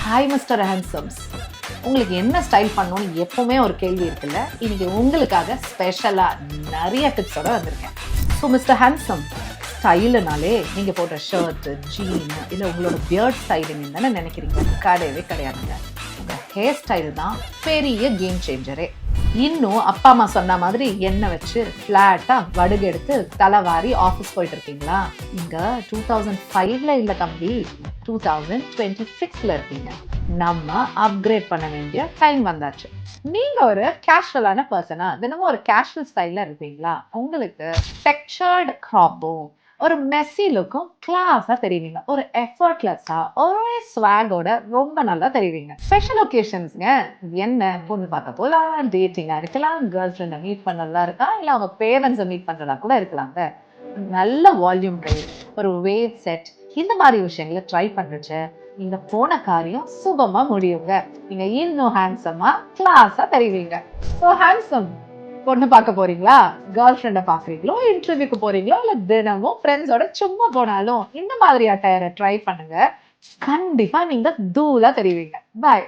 Hi mister ஹேண்ட்ஸம்ஸ், உங்களுக்கு என்ன style பண்ணணும்னு எப்பவுமே ஒரு கேள்வி இருக்குல்ல. இன்னைக்கு உங்களுக்காக ஸ்பெஷலாக நிறைய டிப்ஸோட வந்திருக்கேன். ஸோ மிஸ்டர் ஹேண்ட்ஸம், ஸ்டைலுனாலே நீங்கள் போட்ட ஷர்ட்டு, ஜீன் இல்லை உங்களோட பியர்ட் ஸ்டைலிங் தானே நினைக்கிறீங்க. கிடையவே கிடையாதுங்க. உங்கள் ஹேர் ஸ்டைல் தான் பெரிய கேம் சேஞ்சரே. இன்னும் அப்பா அம்மா சொன்ன மாதிரி எண்ணெய் வச்சு ஃப்ளாட்டாக வடுகெடுத்து தலைவாரி ஆஃபீஸ் போயிட்டு இருக்கீங்களா? இங்கே 2005 இல்லை தம்பி, 2026 இருக்கீங்க. நம்ம அப்கிரேட் பண்ண வேண்டிய டைம் வந்தாச்சு. நீங்க ஒரு கேஷுவலான பர்சனா, தினமும் ஒரு கேஷுவல் ஸ்டைல்ல இருப்பீங்களா? உங்களுக்கு டெக்ஸ்சர்டு கிராப்பும் ஒரு மெஸ்ஸி லுக்கும் கிளாஸா தெரிவிங்க. ஒரு எஃபர்ட்லெஸ்ஸா ஒரே ஸ்வாகோட ரொம்ப நல்லா தெரிவிங்க. ஸ்பெஷல் ஒகேஷன்ஸ்ங்க, என்ன பொண்ணு பார்க்க போகலாம், டேட்டிங்கா இருக்கலாம், கேர்ள் ஃப்ரெண்டை மீட் பண்ணதா இருக்கா, இல்லை அவங்க பேரண்ட்ஸை மீட் பண்ணுறதா கூட இருக்கலாங்க. நல்ல வால்யூம் ட்ரைவ், ஒரு வேவ் செட், இந்த மாதிரி விஷயங்களை ட்ரை பண்ணுச்சு இந்த போன காரியம் சுபமா முடியுங்க. நீங்க இன்னும் ஹேண்ட்ஸமா கிளாஸா தெரிவிங்க. ஸோ ஹேண்ட்ஸம், பொண்ணு பார்க்க போறீங்களா, கேர்ள் ஃப்ரெண்டை பார்க்குறீங்களோ, இன்டர்வியூக்கு போறீங்களோ, இல்லை தினமும் ஃப்ரெண்ட்ஸோட சும்மா போனாலும் இந்த மாதிரி அட்டையரை ட்ரை பண்ணுங்க. கண்டிப்பா நீங்க தூளா தெரிவிங்க. பாய்.